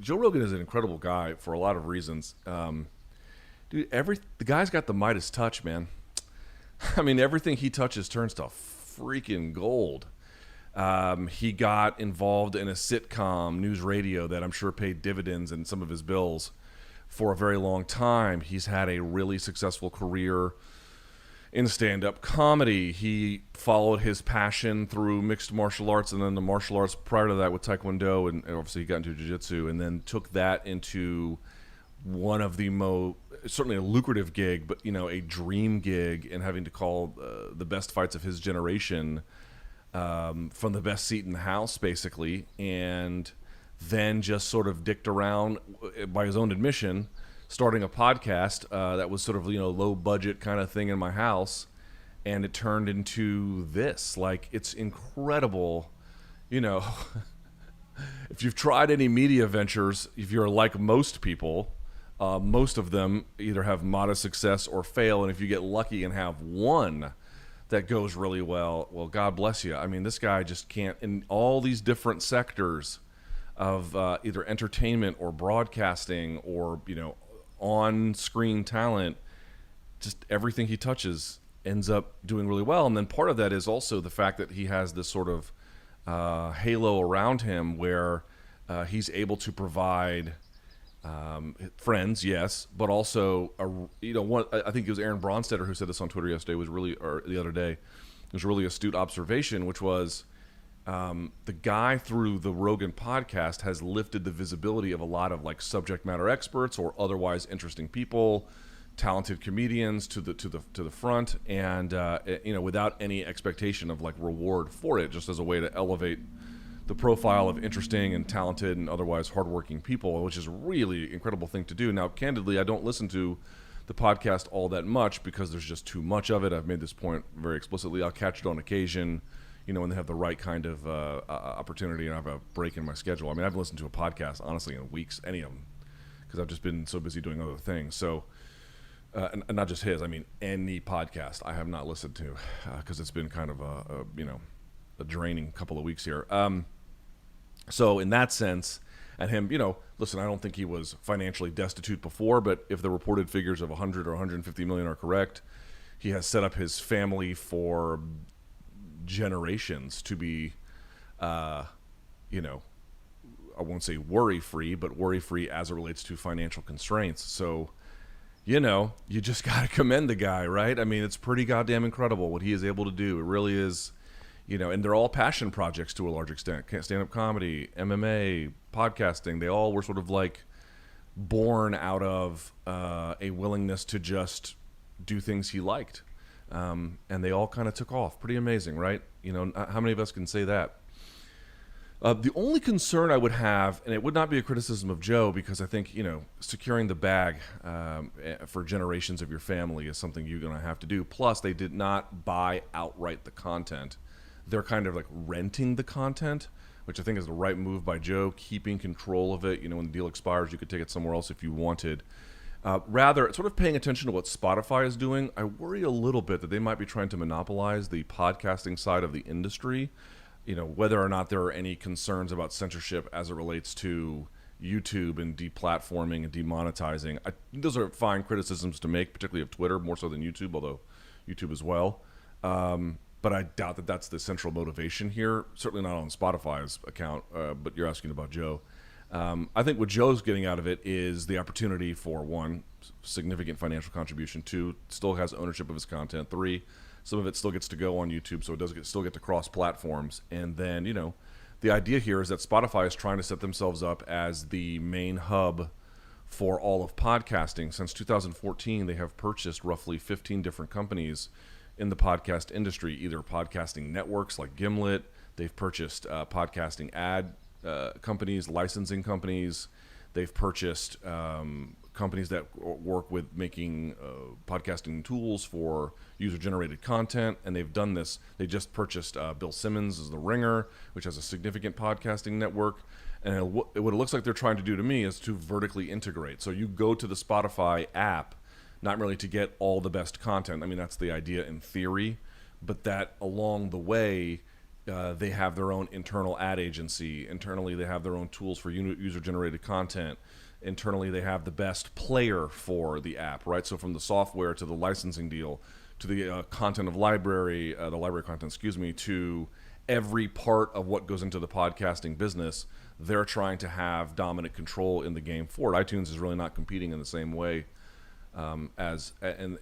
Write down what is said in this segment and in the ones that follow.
Joe Rogan is an incredible guy for a lot of reasons. Dude, the guy's got the Midas touch, man. I mean, everything he touches turns to freaking gold. He got involved in a sitcom, news radio, that I'm sure paid dividends in some of his bills for a very long time. He's had a really successful career in stand-up comedy. He followed his passion through mixed martial arts and then the martial arts prior to that with Taekwondo, and obviously he got into jiu-jitsu and then took that into one of the certainly a lucrative gig, but a dream gig, and having to call the best fights of his generation from the best seat in the house, basically, and then just sort of dicked around, by his own admission, starting a podcast that was sort of low budget kind of thing in my house, and it turned into this. Like, it's incredible, if you've tried any media ventures, if you're like most people, most of them either have modest success or fail, and if you get lucky and have one that goes really well, God bless you. I mean, this guy just can't, in all these different sectors of either entertainment or broadcasting or on-screen talent, just everything he touches ends up doing really well. And then part of that is also the fact that he has this sort of halo around him where he's able to provide friends, yes, but also I think it was Aaron Bronstetter who said this on Twitter yesterday, or the other day. It was a really astute observation, which was the guy through the Rogan podcast has lifted the visibility of a lot of like subject matter experts or otherwise interesting people, talented comedians to the front, and without any expectation of like reward for it, just as a way to elevate the profile of interesting and talented and otherwise hardworking people, which is a really incredible thing to do. Now, candidly, I don't listen to the podcast all that much because there's just too much of it. I've made this point very explicitly. I'll catch it on occasion, when they have the right kind of opportunity and I have a break in my schedule. I mean, I haven't listened to a podcast, honestly, in weeks, any of them, because I've just been so busy doing other things. So, and not just his, I mean, any podcast I have not listened to because it's been kind of a draining couple of weeks here. So in that sense, and him, listen, I don't think he was financially destitute before, but if the reported figures of 100 or 150 million are correct, he has set up his family for generations to be, I won't say worry-free, but worry-free as it relates to financial constraints. So, you just got to commend the guy, right? I mean, it's pretty goddamn incredible what he is able to do. It really is. And they're all passion projects to a large extent. Stand-up comedy, MMA, podcasting, they all were sort of like born out of a willingness to just do things he liked. And they all kind of took off. Pretty amazing, right? How many of us can say that? The only concern I would have, and it would not be a criticism of Joe, because I think, securing the bag for generations of your family is something you're going to have to do. Plus, they did not buy outright the content. They're kind of like renting the content, which I think is the right move by Joe, keeping control of it. When the deal expires, you could take it somewhere else if you wanted. Rather, sort of paying attention to what Spotify is doing, I worry a little bit that they might be trying to monopolize the podcasting side of the industry. Whether or not there are any concerns about censorship as it relates to YouTube and deplatforming and demonetizing. Those are fine criticisms to make, particularly of Twitter, more so than YouTube, although YouTube as well. But I doubt that that's the central motivation here. Certainly not on Spotify's account, but you're asking about Joe. I think what Joe's getting out of it is the opportunity for, one, significant financial contribution. Two, still has ownership of his content. Three, some of it still gets to go on YouTube, so it does still get to cross platforms. And then, the idea here is that Spotify is trying to set themselves up as the main hub for all of podcasting. Since 2014, they have purchased roughly 15 different companies in the podcast industry, either podcasting networks like Gimlet. They've purchased podcasting ad companies, licensing companies. They've purchased companies that work with making podcasting tools for user-generated content, and they've done this. They just purchased Bill Simmons as The Ringer, which has a significant podcasting network. And what it looks like they're trying to do to me is to vertically integrate. So you go to the Spotify app, not really to get all the best content. I mean, that's the idea in theory, but that along the way, They have their own internal ad agency. Internally, they have their own tools for user-generated content. Internally, they have the best player for the app, right? So from the software to the licensing deal to the content of library, the library content, excuse me, to every part of what goes into the podcasting business, they're trying to have dominant control in the game for it. iTunes is really not competing in the same way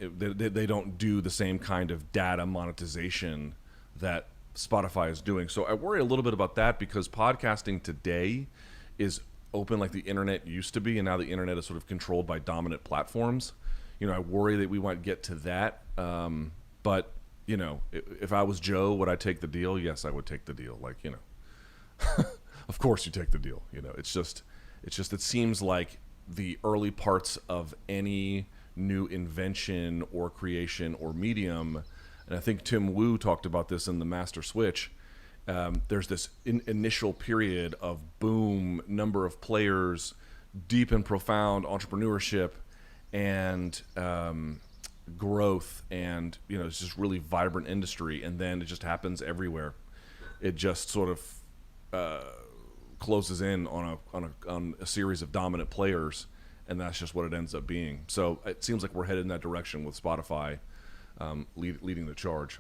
they don't do the same kind of data monetization that Spotify is doing. So I worry a little bit about that because podcasting today is open like the internet used to be, and now the internet is sort of controlled by dominant platforms. I worry that we might get to that. But if I was Joe, would I take the deal? Yes, I would take the deal. Of course you take the deal. It seems like the early parts of any new invention or creation or medium, and I think Tim Wu talked about this in the Master Switch. There's this initial period of boom, number of players, deep and profound entrepreneurship, and growth, and it's just really vibrant industry. And then it just happens everywhere. It just sort of closes in on a series of dominant players, and that's just what it ends up being. So it seems like we're headed in that direction with Spotify leading the charge.